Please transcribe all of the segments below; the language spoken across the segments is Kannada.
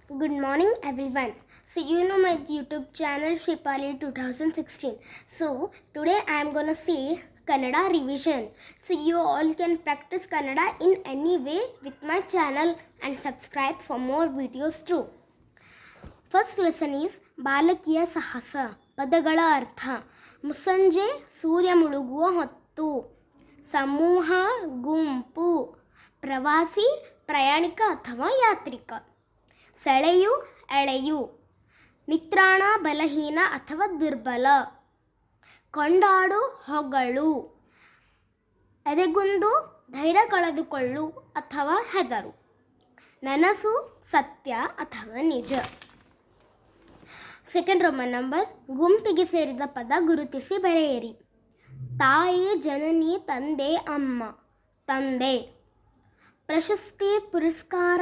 Good morning, everyone. So you know my YouTube channel Shipali 2016. So today I am gonna say Kannada revision. So you all can practice Kannada in any way with my channel and subscribe for more videos too. First lesson is ಬಾಲಕಿಯ ಸಾಹಸ. ಪದಗಳ ಅರ್ಥ: ಮುಸ್ಸಂಜೆ, ಸೂರ್ಯ ಮುಳುಗುವ ಹೊತ್ತು. ಸಮೂಹ, ಗುಂಪು. ಪ್ರವಾಸಿ, ಪ್ರಯಾಣಿಕ ಅಥವಾ ಯಾತ್ರಿಕ. ಸೆಳೆಯು, ಎಳೆಯು. ನಿತ್ರಾಣ, ಬಲಹೀನ ಅಥವಾ ದುರ್ಬಲ. ಕೊಂಡಾಡು, ಹೊಗಳು. ಎದೆಗುಂದು, ಧೈರ್ಯ ಕಳೆದುಕೊಳ್ಳು ಅಥವಾ ಹೆದರು. ನನಸು, ಸತ್ಯ ಅಥವಾ ನಿಜ. Second Roman number. ಗುಂಪಿಗೆ ಸೇರಿದ ಪದ ಗುರುತಿಸಿ ಬರೆಯಿರಿ. ತಾಯಿ, ಜನನಿ, ತಂದೆ, ಅಮ್ಮ. ತಂದೆ. ಪ್ರಶಸ್ತಿ, ಪುರಸ್ಕಾರ,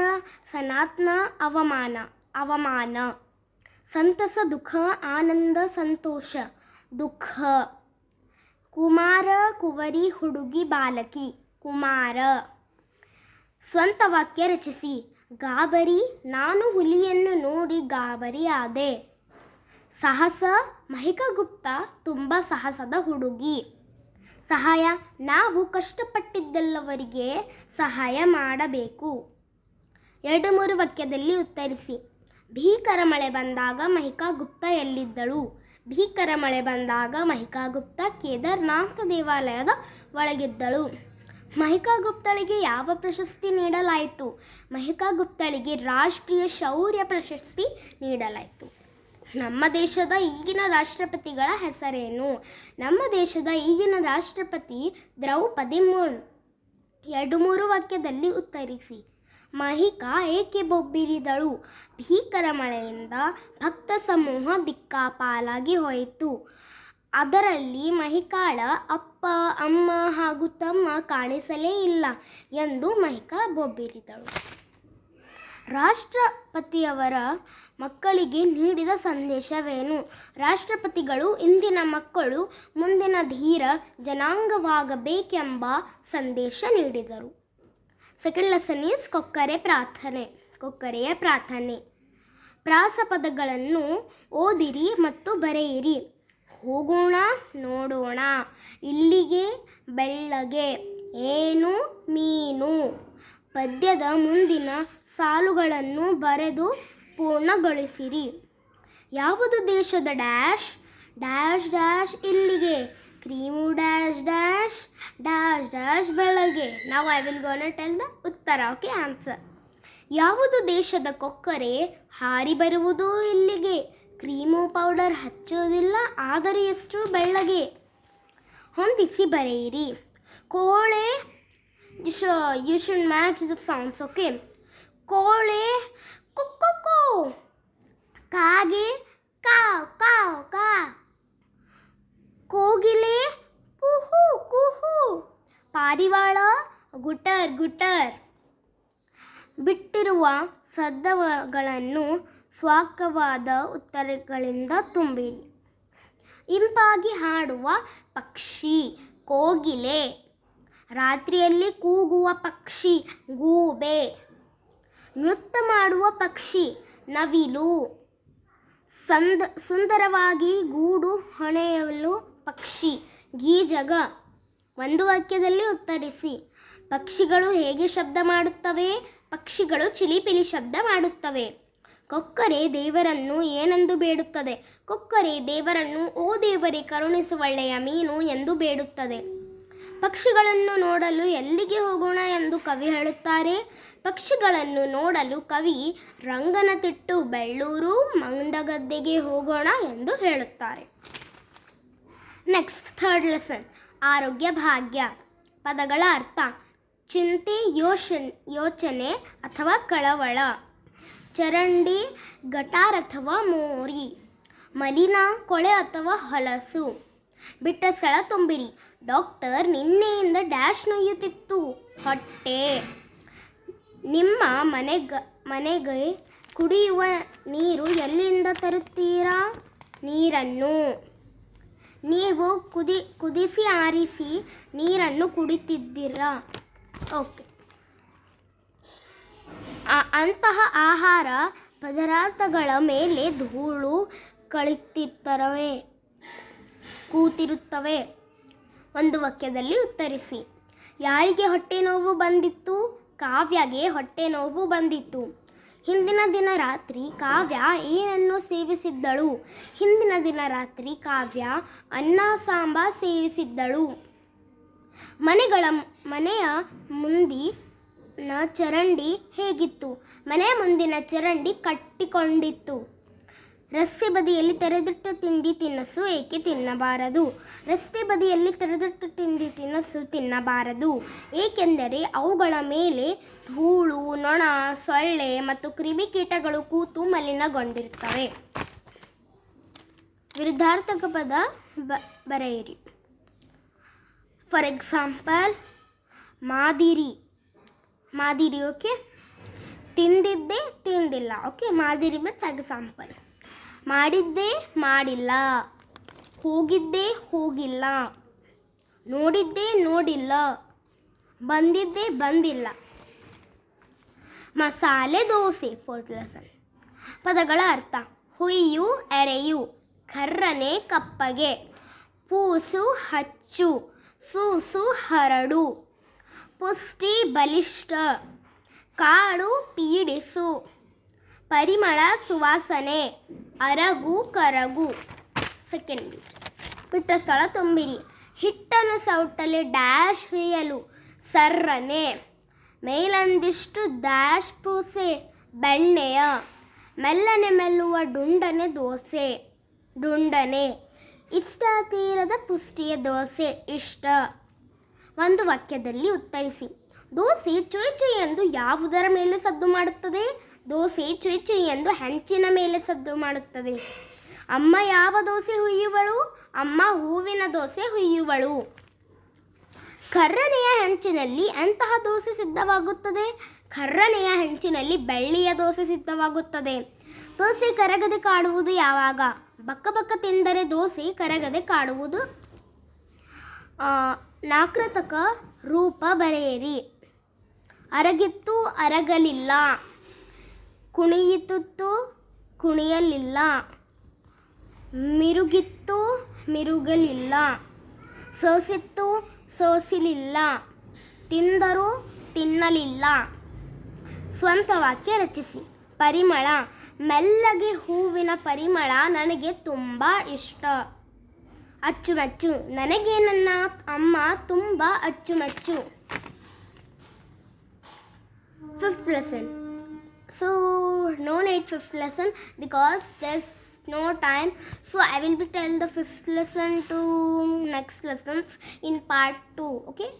ಸನಾತನ, ಅವಮಾನ. ಅವಮಾನ. ಸಂತಸ, ದುಃಖ, ಆನಂದ, ಸಂತೋಷ. ದುಃಖ. ಕುಮಾರ, ಕುವರಿ, ಹುಡುಗಿ, ಬಾಲಕಿ. ಕುಮಾರ. ಸ್ವಂತ ವಾಕ್ಯ ರಚಿಸಿ. ಗಾಬರಿ, ನಾನು ಹುಲಿಯನ್ನು ನೋಡಿ ಗಾಬರಿಯಾದೆ. ಸಾಹಸ, ಮಹಿಕಾ ಗುಪ್ತಾ ತುಂಬ ಸಾಹಸದ ಹುಡುಗಿ. ಸಹಾಯ, ನಾವು ಕಷ್ಟಪಟ್ಟಿದ್ದೆಲ್ಲವರಿಗೆ ಸಹಾಯ ಮಾಡಬೇಕು. 2-3 ವಾಕ್ಯದಲ್ಲಿ ಉತ್ತರಿಸಿ. ಭೀಕರ ಮಳೆ ಬಂದಾಗ ಮಹಿಕಾ ಗುಪ್ತಾ ಎಲ್ಲಿದ್ದಳು? ಭೀಕರ ಮಳೆ ಬಂದಾಗ ಮಹಿಕಾ ಗುಪ್ತಾ ಕೇದಾರನಾಥ ದೇವಾಲಯದ ಒಳಗಿದ್ದಳು. ಮಹಿಕಾ ಗುಪ್ತಳಿಗೆ ಯಾವ ಪ್ರಶಸ್ತಿ ನೀಡಲಾಯಿತು? ಮಹಿಕಾ ಗುಪ್ತಳಿಗೆ ರಾಷ್ಟ್ರೀಯ ಶೌರ್ಯ ಪ್ರಶಸ್ತಿ ನೀಡಲಾಯಿತು. ನಮ್ಮ ದೇಶದ ಈಗಿನ ರಾಷ್ಟ್ರಪತಿಗಳ ಹೆಸರೇನು? ನಮ್ಮ ದೇಶದ ಈಗಿನ ರಾಷ್ಟ್ರಪತಿ ದ್ರೌಪದಿ ಮುರ್ಮು. 2-3 ವಾಕ್ಯದಲ್ಲಿ ಉತ್ತರಿಸಿ. ಮಹಿಕಾ ಏಕೆ ಬೊಬ್ಬಿರಿದಳು? ಭೀಕರ ಮಳೆಯಿಂದ ಭಕ್ತ ಸಮೂಹ ದಿಕ್ಕಾಪಾಲಾಗಿ ಹೋಯಿತು. ಅದರಲ್ಲಿ ಮಹಿಕಾಳ ಅಪ್ಪ, ಅಮ್ಮ ಹಾಗೂ ತಮ್ಮ ಕಾಣಿಸಲೇ ಇಲ್ಲ ಎಂದು ಮಹಿಕಾ ಬೊಬ್ಬಿರಿದಳು. ರಾಷ್ಟ್ರಪತಿಯವರ ಮಕ್ಕಳಿಗೆ ನೀಡಿದ ಸಂದೇಶವೇನು? ರಾಷ್ಟ್ರಪತಿಗಳು ಇಂದಿನ ಮಕ್ಕಳು ಮುಂದಿನ ಧೀರ ಜನಾಂಗವಾಗಬೇಕೆಂಬ ಸಂದೇಶ ನೀಡಿದರು. ಸೆಕೆಂಡ್ ಲೆಸನ್ ಈಸ್ ಕೊಕ್ಕರೆ ಪ್ರಾರ್ಥನೆ. ಕೊಕ್ಕರೆಯ ಪ್ರಾರ್ಥನೆ. ಪ್ರಾಸಪದಗಳನ್ನು ಓದಿರಿ ಮತ್ತು ಬರೆಯಿರಿ. ಹೋಗೋಣ, ನೋಡೋಣ. ಇಲ್ಲಿಗೆ, ಬೆಳ್ಳಗೆ. ಏನು, ಮೀನು. ಪದ್ಯದ ಮುಂದಿನ ಸಾಲುಗಳನ್ನು ಬರೆದು ಪೂರ್ಣಗೊಳಿಸಿರಿ. ಯಾವುದು ದೇಶದ ಡ್ಯಾಶ್? ಡ್ಯಾಶ್ ಡ್ಯಾಶ್ ಇಲ್ಲಿಗೆ. Cream dash dash dash dash ಬೆಳಗ್ಗೆ. ನಾವು I will gonna tell the ಉತ್ತರ. Okay, answer. ಯಾವುದು ದೇಶದ ಕೊಕ್ಕರೆ ಹಾರಿ ಬರುವುದು ಇಲ್ಲಿಗೆ? ಕ್ರೀಮು ಪೌಡರ್ ಹಚ್ಚೋದಿಲ್ಲ, ಆದರೆ ಎಷ್ಟು ಬೆಳ್ಳಗೆ. ಹೊಂದಿಸಿ ಬರೆಯಿರಿ. ಕೋಳೆ, you should match the sounds, okay? ಕೋಳೆ, ಕುಕ್ಕುಕು. ಕಾಗೆ, ಕಾವ್ ಕಾವ್ ಕಾ. ಕೋಗಿಲೆ, ಕುಹು ಕುಹು. ಪಾರಿವಾಳ, ಗುಟರ್ ಗುಟರ್. ಬಿಟ್ಟಿರುವ ಶಬ್ದಗಳನ್ನು ಸ್ವಾಕವಾದ ಉತ್ತರಗಳಿಂದ ತುಂಬಿರಿ. ಇಂಪಾಗಿ ಹಾಡುವ ಪಕ್ಷಿ ಕೋಗಿಲೆ. ರಾತ್ರಿಯಲ್ಲಿ ಕೂಗುವ ಪಕ್ಷಿ ಗೂಬೆ. ನೃತ್ಯ ಮಾಡುವ ಪಕ್ಷಿ ನವಿಲು. ಸುಂದರವಾಗಿ ಗೂಡು ಹೊಣೆಯಲು ಪಕ್ಷಿ ಗೀಜಗ. ಒಂದು ವಾಕ್ಯದಲ್ಲಿ ಉತ್ತರಿಸಿ. ಪಕ್ಷಿಗಳು ಹೇಗೆ ಶಬ್ದ ಮಾಡುತ್ತವೆ? ಪಕ್ಷಿಗಳು ಚಿಲಿಪಿಲಿ ಶಬ್ದ ಮಾಡುತ್ತವೆ. ಕೊಕ್ಕರೆ ದೇವರನ್ನು ಏನೆಂದು ಬೇಡುತ್ತದೆ? ಕೊಕ್ಕರೆ ದೇವರನ್ನು ಓ ದೇವರೇ ಕರುಣಿಸುವಳ್ಳೆಯ ಮೀನು ಎಂದು ಬೇಡುತ್ತದೆ. ಪಕ್ಷಿಗಳನ್ನು ನೋಡಲು ಎಲ್ಲಿಗೆ ಹೋಗೋಣ ಎಂದು ಕವಿ ಹೇಳುತ್ತಾರೆ? ಪಕ್ಷಿಗಳನ್ನು ನೋಡಲು ಕವಿ ರಂಗನತಿಟ್ಟು, ಬೆಳ್ಳೂರು, ಮಂಡಗದ್ದೆಗೆ ಹೋಗೋಣ ಎಂದು ಹೇಳುತ್ತಾರೆ. Next, third lesson. ಆರೋಗ್ಯ ಭಾಗ್ಯ. ಪದಗಳ ಅರ್ಥ: ಚಿಂತೆ, ಯೋಚನೆ ಅಥವಾ ಕಳವಳ. ಚರಂಡಿ, ಗಟಾರ್ ಅಥವಾ ಮೋರಿ. ಮಲಿನ, ಕೊಳೆ ಅಥವಾ ಹೊಲಸು. ಬಿಟ್ಟ ಸ್ಥಳ ತುಂಬಿರಿ. ಡಾಕ್ಟರ್ ನಿನ್ನೆಯಿಂದ ಡ್ಯಾಶ್ ನೋಯುತ್ತಿತ್ತು. ಹೊಟ್ಟೆ. ನಿಮ್ಮ ಮನೆಗೆ ಕುಡಿಯುವ ನೀರು ಎಲ್ಲಿಂದ ತರುತ್ತೀರಾ? ನೀರನ್ನು. ನೀವು ಕುದಿಸಿ ಆರಿಸಿ ನೀರನ್ನು ಕುಡಿತಿದ್ದೀರಾ? ಓಕೆ. ಅಂತಹ ಆಹಾರ ಪದಾರ್ಥಗಳ ಮೇಲೆ ಧೂಳು ಕೂತಿರುತ್ತವೆ. ಒಂದು ವಾಕ್ಯದಲ್ಲಿ ಉತ್ತರಿಸಿ. ಯಾರಿಗೆ ಹೊಟ್ಟೆ ನೋವು ಬಂದಿತ್ತು? ಕಾವ್ಯಗೆ ಹೊಟ್ಟೆ ನೋವು ಬಂದಿತ್ತು. ಹಿಂದಿನ ದಿನ ರಾತ್ರಿ ಕಾವ್ಯ ಏನನ್ನು ಸೇವಿಸಿದ್ದಳು? ಹಿಂದಿನ ದಿನ ರಾತ್ರಿ ಕಾವ್ಯ ಅನ್ನ ಸಾಂಬಾರ್ ಸೇವಿಸಿದ್ದಳು. ಮನೆಯ ಮುಂದಿನ ಚರಂಡಿ ಹೇಗಿತ್ತು? ಮನೆಯ ಮುಂದಿನ ಚರಂಡಿ ಕಟ್ಟಿಕೊಂಡಿತ್ತು. ರಸ್ತೆ ಬದಿಯಲ್ಲಿ ತೆರೆದಿಟ್ಟ ತಿಂಡಿ ತಿನಸು ಏಕೆ ತಿನ್ನಬಾರದು? ರಸ್ತೆ ಬದಿಯಲ್ಲಿ ತೆರೆದಿಟ್ಟ ತಿಂಡಿ ತಿನಸು ತಿನ್ನಬಾರದು ಏಕೆಂದರೆ ಅವುಗಳ ಮೇಲೆ ಧೂಳು, ನೊಣ, ಸೊಳ್ಳೆ ಮತ್ತು ಕ್ರಿಮಿಕೀಟಗಳು ಕೂತು ಮಲಿನಗೊಂಡಿರುತ್ತವೆ. ವಿರುದ್ಧಾರ್ಥಕ ಪದ ಬರೆಯಿರಿ. ಫಾರ್ ಎಕ್ಸಾಂಪಲ್, ಮಾದಿರಿ. ಓಕೆ. ತಿಂದಿದ್ದೆ, ತಿಂದಿಲ್ಲ. ಓಕೆ, ಮಾದಿರಿ ಮೀನ್ಸ್ ಎಕ್ಸಾಂಪಲ್. ಮಾಡಿದ್ದೆ, ಮಾಡಿಲ್ಲ. ಹೋಗಿದ್ದೆ, ಹೋಗಿಲ್ಲ. ನೋಡಿದ್ದೆ, ನೋಡಿಲ್ಲ. ಬಂದಿದ್ದೆ, ಬಂದಿಲ್ಲ. ಮಸಾಲೆ ದೋಸೆ. Fourth lesson. ಪದಗಳ ಅರ್ಥ: ಹುಯ್ಯು, ಎರೆಯು. ಕರ್ರನೆ, ಕಪ್ಪಗೆ. ಪೂಸು, ಹಚ್ಚು. ಸೂಸು, ಹರಡು. ಪುಷ್ಟಿ, ಬಲಿಷ್ಠ. ಕಾಡು, ಪೀಡಿಸು. ಪರಿಮಳ, ಸುವಾಸನೆ. ಅರಗು, ಕರಗು. ಸೆಕೆಂಡ್ ಬಿಟ್ಟ ಸ್ಥಳ ತುಂಬಿರಿ. ಹಿಟ್ಟನ್ನು ಸೌಟಲ್ಲಿ ಡ್ಯಾಶ್ ಹುಯ್ಯಲು, ಸರ್ರನೆ. ಮೇಲಂದಿಷ್ಟು ಡ್ಯಾಶ್ ಪೂಸೆ, ಬೆಣ್ಣೆಯ. ಮೆಲ್ಲನೆ ಮೆಲ್ಲುವ ಡುಂಡನೆ ದೋಸೆ, ಡುಂಡನೆ. ಇಷ್ಟ ತೀರದ ಪುಷ್ಟಿಯ ದೋಸೆ, ಇಷ್ಟ. ಒಂದು ವಾಕ್ಯದಲ್ಲಿ ಉತ್ತರಿಸಿ. ದೋಸೆ ಚುಯ್ ಚುಯ್ ಎಂದು ಯಾವುದರ ಮೇಲೆ ಸದ್ದು ಮಾಡುತ್ತದೆ? ದೋಸೆ ಚುಯ್ ಚುಯ್ ಎಂದು ಹೆಂಚಿನ ಮೇಲೆ ಸದ್ದು ಮಾಡುತ್ತದೆ. ಅಮ್ಮ ಯಾವ ದೋಸೆ ಹುಯ್ಯುವಳು? ಅಮ್ಮ ಹೂವಿನ ದೋಸೆ ಹುಯ್ಯುವಳು. ಕರ್ರನೆಯ ಹೆಂಚಿನಲ್ಲಿ ಎಂತಹ ದೋಸೆ ಸಿದ್ಧವಾಗುತ್ತದೆ? ಕರ್ರನೆಯ ಹೆಂಚಿನಲ್ಲಿ ಬೆಳ್ಳಿಯ ದೋಸೆ ಸಿದ್ಧವಾಗುತ್ತದೆ. ದೋಸೆ ಕರಗದೆ ಕಾಡುವುದು ಯಾವಾಗ? ಬಕ್ಕ ಬಕ್ಕ ತಿಂದರೆ ದೋಸೆ ಕರಗದೆ ಕಾಡುವುದು. ನಾಕೃತಕ ರೂಪ ಬರೆಯಿರಿ. ಅರಗಿತ್ತು, ಅರಗಲಿಲ್ಲ. ಕುಣಿಯಿತು, ಕುಣಿಯಲಿಲ್ಲ. ಮಿರುಗಿತ್ತು, ಮಿರುಗಲಿಲ್ಲ. ಸೋಸಿತ್ತು, ಸೋಸಿಲಿಲ್ಲ. ತಿಂದರು, ತಿನ್ನಲಿಲ್ಲ. ಸ್ವಂತ ವಾಕ್ಯ ರಚಿಸಿ. ಪರಿಮಳ. ಮೆಲ್ಲಗೆ ಹೂವಿನ ಪರಿಮಳ ನನಗೆ ತುಂಬ ಇಷ್ಟ. ಅಚ್ಚುಮೆಚ್ಚು. ನನಗೆ ನನ್ನ ಅಮ್ಮ ತುಂಬ ಅಚ್ಚುಮೆಚ್ಚು. Fifth lesson. So no need fifth lesson because there's no time. So I will be tell the fifth lesson to next lessons in part 2. Okay.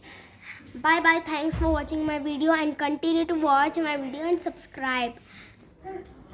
Bye bye. Thanks for watching my video and continue to watch my video and subscribe.